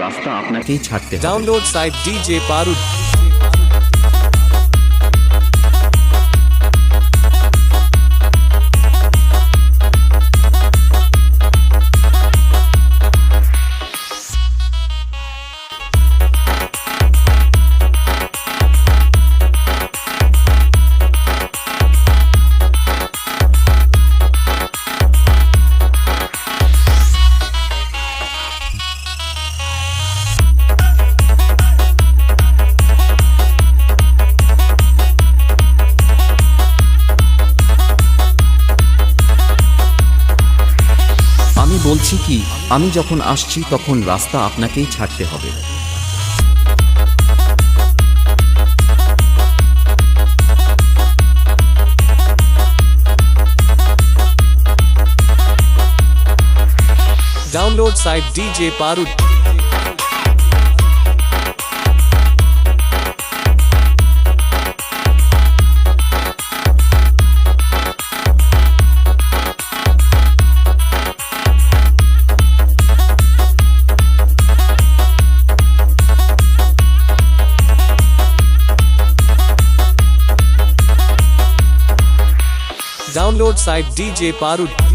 রাস্তা আপনাকেই ছাড়তে হবে। Download site DJ Parud. আমি বলছি কি, আমি যখন আসছি তখন রাস্তা আপনাকেই ছাড়তে হবে। Download site DJ Parud. Download site DJ Parud.